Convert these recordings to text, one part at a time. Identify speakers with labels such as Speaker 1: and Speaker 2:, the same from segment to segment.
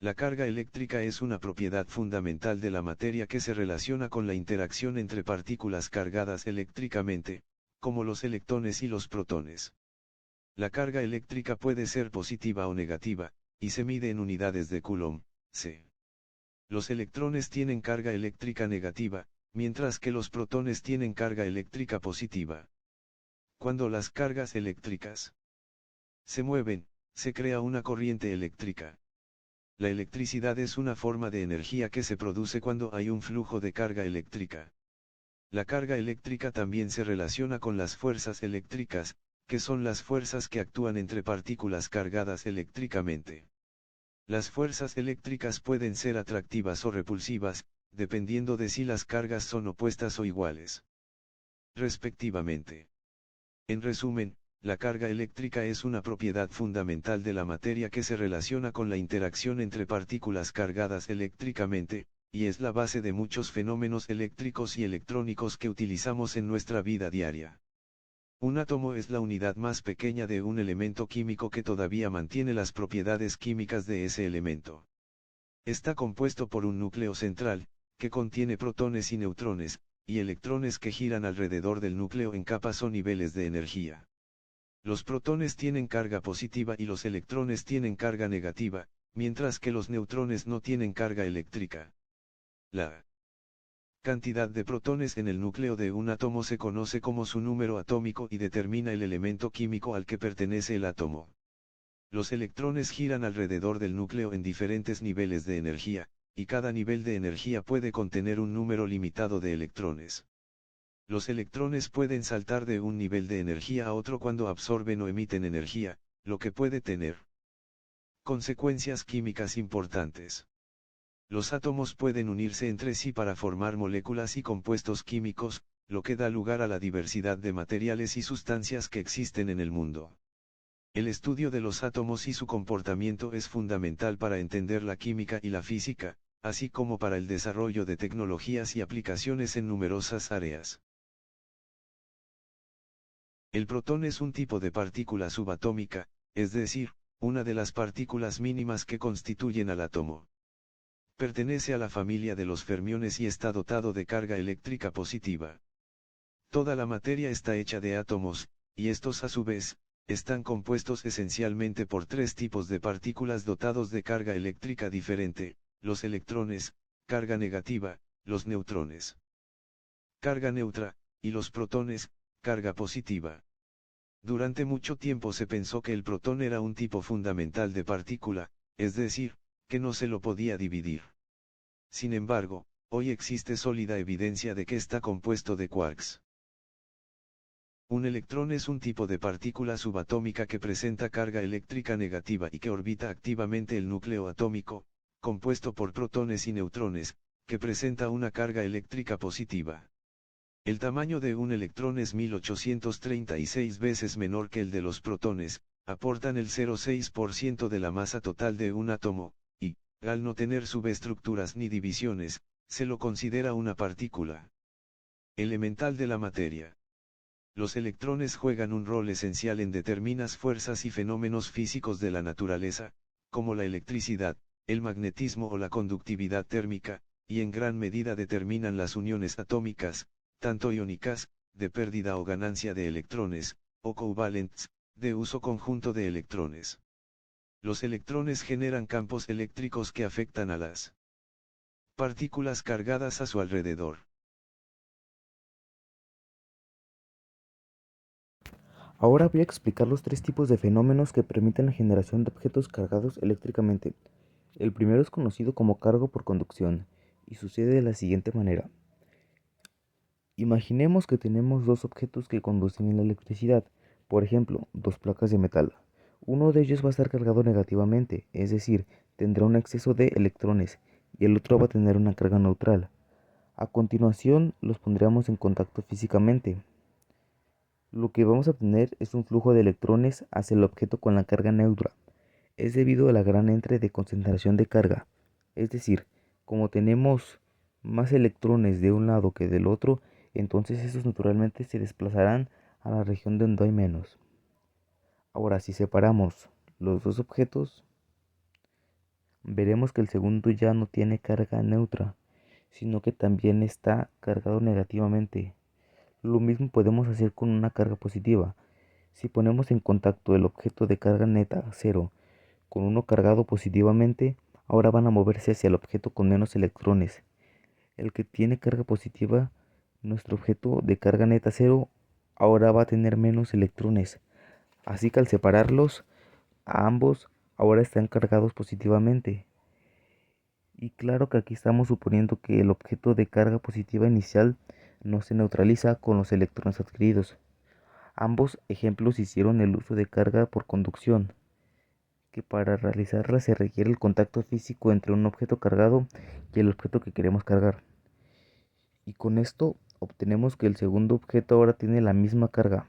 Speaker 1: La carga eléctrica es una propiedad fundamental de la materia que se relaciona con la interacción entre partículas cargadas eléctricamente, como los electrones y los protones. La carga eléctrica puede ser positiva o negativa, y se mide en unidades de Coulomb, c. Los electrones tienen carga eléctrica negativa, mientras que los protones tienen carga eléctrica positiva. Cuando las cargas eléctricas se mueven, se crea una corriente eléctrica. La electricidad es una forma de energía que se produce cuando hay un flujo de carga eléctrica. La carga eléctrica también se relaciona con las fuerzas eléctricas, que son las fuerzas que actúan entre partículas cargadas eléctricamente. Las fuerzas eléctricas pueden ser atractivas o repulsivas, dependiendo de si las cargas son opuestas o iguales, respectivamente. En resumen, la carga eléctrica es una propiedad fundamental de la materia que se relaciona con la interacción entre partículas cargadas eléctricamente, y es la base de muchos fenómenos eléctricos y electrónicos que utilizamos en nuestra vida diaria. Un átomo es la unidad más pequeña de un elemento químico que todavía mantiene las propiedades químicas de ese elemento. Está compuesto por un núcleo central, que contiene protones y neutrones, y electrones que giran alrededor del núcleo en capas o niveles de energía. Los protones tienen carga positiva y los electrones tienen carga negativa, mientras que los neutrones no tienen carga eléctrica. La cantidad de protones en el núcleo de un átomo se conoce como su número atómico y determina el elemento químico al que pertenece el átomo. Los electrones giran alrededor del núcleo en diferentes niveles de energía, y cada nivel de energía puede contener un número limitado de electrones. Los electrones pueden saltar de un nivel de energía a otro cuando absorben o emiten energía, lo que puede tener consecuencias químicas importantes. Los átomos pueden unirse entre sí para formar moléculas y compuestos químicos, lo que da lugar a la diversidad de materiales y sustancias que existen en el mundo. El estudio de los átomos y su comportamiento es fundamental para entender la química y la física, así como para el desarrollo de tecnologías y aplicaciones en numerosas áreas. El protón es un tipo de partícula subatómica, es decir, una de las partículas mínimas que constituyen al átomo. Pertenece a la familia de los fermiones y está dotado de carga eléctrica positiva. Toda la materia está hecha de átomos, y estos a su vez, están compuestos esencialmente por tres tipos de partículas dotados de carga eléctrica diferente: los electrones, carga negativa, los neutrones, carga neutra, y los protones, carga positiva. Durante mucho tiempo se pensó que el protón era un tipo fundamental de partícula, es decir, que no se lo podía dividir. Sin embargo, hoy existe sólida evidencia de que está compuesto de quarks. Un electrón es un tipo de partícula subatómica que presenta carga eléctrica negativa y que orbita activamente el núcleo atómico, compuesto por protones y neutrones, que presenta una carga eléctrica positiva. El tamaño de un electrón es 1836 veces menor que el de los protones, aportan el 0,6% de la masa total de un átomo, y, al no tener subestructuras ni divisiones, se lo considera una partícula elemental de la materia. Los electrones juegan un rol esencial en determinadas fuerzas y fenómenos físicos de la naturaleza, como la electricidad, el magnetismo o la conductividad térmica, y en gran medida determinan las uniones atómicas, tanto iónicas, de pérdida o ganancia de electrones, o covalentes, de uso conjunto de electrones. Los electrones generan campos eléctricos que afectan a las partículas cargadas a su alrededor.
Speaker 2: Ahora voy a explicar los tres tipos de fenómenos que permiten la generación de objetos cargados eléctricamente. El primero es conocido como cargo por conducción y sucede de la siguiente manera. Imaginemos que tenemos dos objetos que conducen la electricidad, por ejemplo, dos placas de metal. Uno de ellos va a estar cargado negativamente, es decir, tendrá un exceso de electrones, y el otro va a tener una carga neutral. A continuación, los pondremos en contacto físicamente. Lo que vamos a obtener es un flujo de electrones hacia el objeto con la carga neutra. Es debido a la gran entre de concentración de carga. Es decir, como tenemos más electrones de un lado que del otro, entonces estos naturalmente se desplazarán a la región donde hay menos. Ahora, si separamos los dos objetos, veremos que el segundo ya no tiene carga neutra, sino que también está cargado negativamente. Lo mismo podemos hacer con una carga positiva. Si ponemos en contacto el objeto de carga neta 0 con uno cargado positivamente, ahora van a moverse hacia el objeto con menos electrones. El que tiene carga positiva, nuestro objeto de carga neta 0, ahora va a tener menos electrones. Así que al separarlos, a ambos ahora están cargados positivamente. Y claro que aquí estamos suponiendo que el objeto de carga positiva inicial no se neutraliza con los electrones adquiridos. Ambos ejemplos hicieron el uso de carga por conducción, que para realizarla se requiere el contacto físico entre un objeto cargado y el objeto que queremos cargar. Y con esto obtenemos que el segundo objeto ahora tiene la misma carga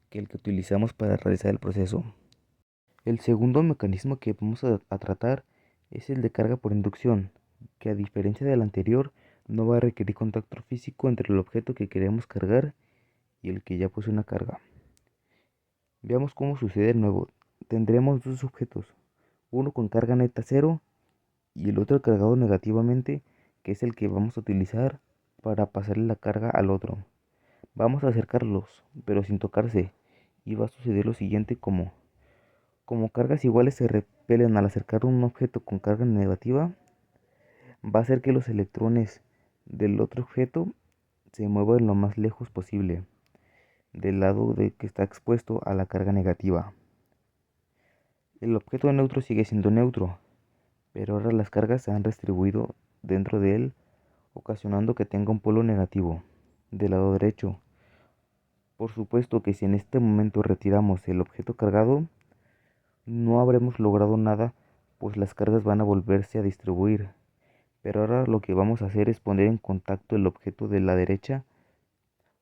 Speaker 2: que el que utilizamos para realizar el proceso. El segundo mecanismo que vamos a tratar es el de carga por inducción, que a diferencia del anterior no va a requerir contacto físico entre el objeto que queremos cargar y el que ya posee una carga. Veamos cómo sucede de nuevo. Tendremos dos objetos, uno con carga neta 0 y el otro cargado negativamente, que es el que vamos a utilizar para pasarle la carga al otro. Vamos a acercarlos, pero sin tocarse, y va a suceder lo siguiente como cargas iguales se repelen al acercar un objeto con carga negativa, va a hacer que los electrones del otro objeto se muevan lo más lejos posible del lado de que está expuesto a la carga negativa. El objeto neutro sigue siendo neutro, pero ahora las cargas se han distribuido dentro de él, ocasionando que tenga un polo negativo del lado derecho. Por supuesto que si en este momento retiramos el objeto cargado, no habremos logrado nada, pues las cargas van a volverse a distribuir. Pero ahora lo que vamos a hacer es poner en contacto el objeto de la derecha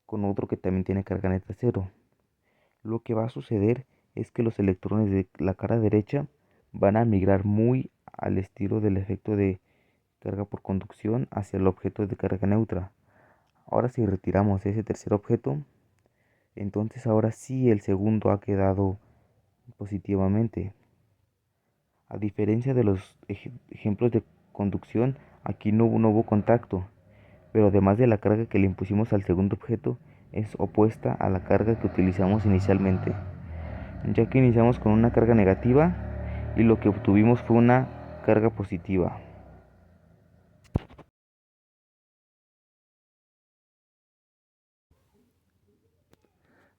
Speaker 2: con otro que también tiene carga neta 0. Lo que va a suceder es que los electrones de la cara derecha van a migrar muy al estilo del efecto de carga por conducción hacia el objeto de carga neutra. Ahora si retiramos ese tercer objeto, entonces ahora sí el segundo ha quedado positivamente. A diferencia de los ejemplos de conducción, aquí no hubo contacto, pero además de la carga que le impusimos al segundo objeto, es opuesta a la carga que utilizamos inicialmente, ya que iniciamos con una carga negativa y lo que obtuvimos fue una carga positiva.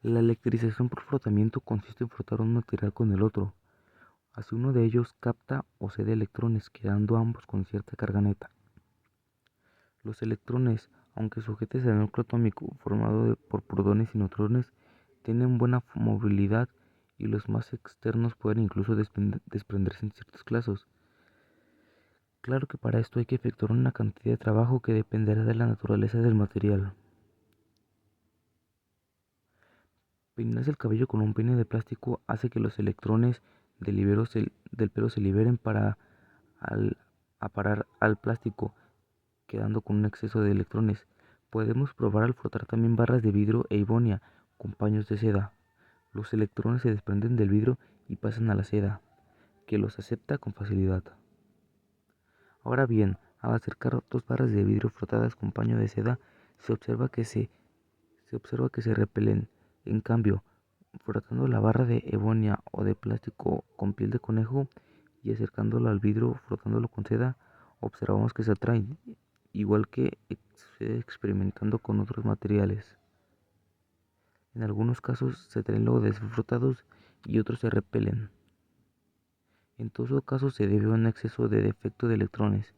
Speaker 2: La electrización por frotamiento consiste en frotar un material con el otro. Así uno de ellos capta o cede electrones, quedando ambos con cierta carga neta. Los electrones, aunque sujetos al núcleo atómico formado por protones y neutrones, tienen buena movilidad y los más externos pueden incluso desprenderse en ciertos casos. Claro que para esto hay que efectuar una cantidad de trabajo que dependerá de la naturaleza del material. Peinarse el cabello con un peine de plástico hace que los electrones del pelo se liberen al, a parar al plástico, quedando con un exceso de electrones. Podemos probar al frotar también barras de vidrio e ivonia con paños de seda. Los electrones se desprenden del vidrio y pasan a la seda, que los acepta con facilidad. Ahora bien, al acercar dos barras de vidrio frotadas con paño de seda, se observa que se repelen. En cambio, frotando la barra de evonia o de plástico con piel de conejo y acercándolo al vidrio frotándolo con seda, observamos que se atraen, igual que experimentando con otros materiales. En algunos casos se traen luego de ser frotados y otros se repelen. En todo caso se debe a un exceso de defecto de electrones.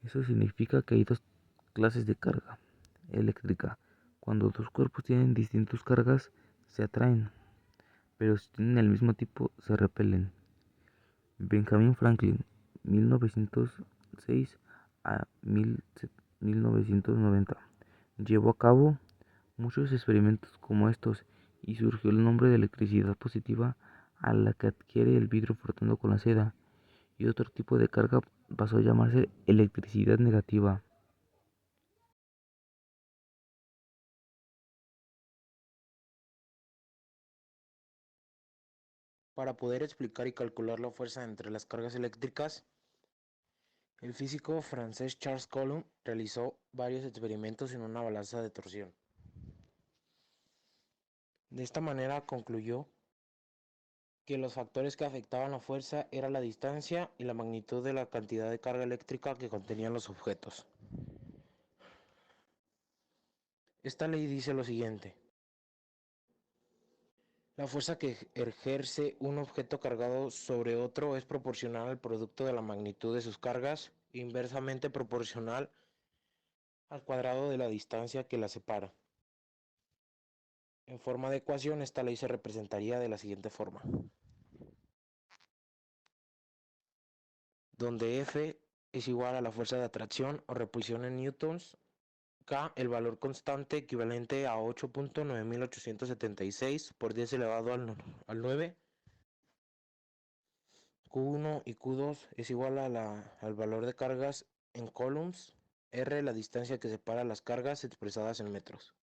Speaker 2: Eso significa que hay dos clases de carga eléctrica. Cuando dos cuerpos tienen distintas cargas, se atraen, pero si tienen el mismo tipo, se repelen. Benjamin Franklin, 1906 a 1990, llevó a cabo muchos experimentos como estos y surgió el nombre de electricidad positiva a la que adquiere el vidrio frotando con la seda, y otro tipo de carga pasó a llamarse electricidad negativa.
Speaker 3: Para poder explicar y calcular la fuerza entre las cargas eléctricas, El físico francés Charles Coulomb realizó varios experimentos en una balanza de torsión. De esta manera concluyó que los factores que afectaban la fuerza eran la distancia y la magnitud de la cantidad de carga eléctrica que contenían los objetos. Esta ley dice lo siguiente: la fuerza que ejerce un objeto cargado sobre otro es proporcional al producto de la magnitud de sus cargas e inversamente proporcional al cuadrado de la distancia que las separa. En forma de ecuación, esta ley se representaría de la siguiente forma, donde F es igual a la fuerza de atracción o repulsión en newtons, K el valor constante equivalente a 8.9876 por 10 elevado al 9, Q1 y Q2 es igual al valor de cargas en coulombs, R la distancia que separa las cargas expresadas en metros.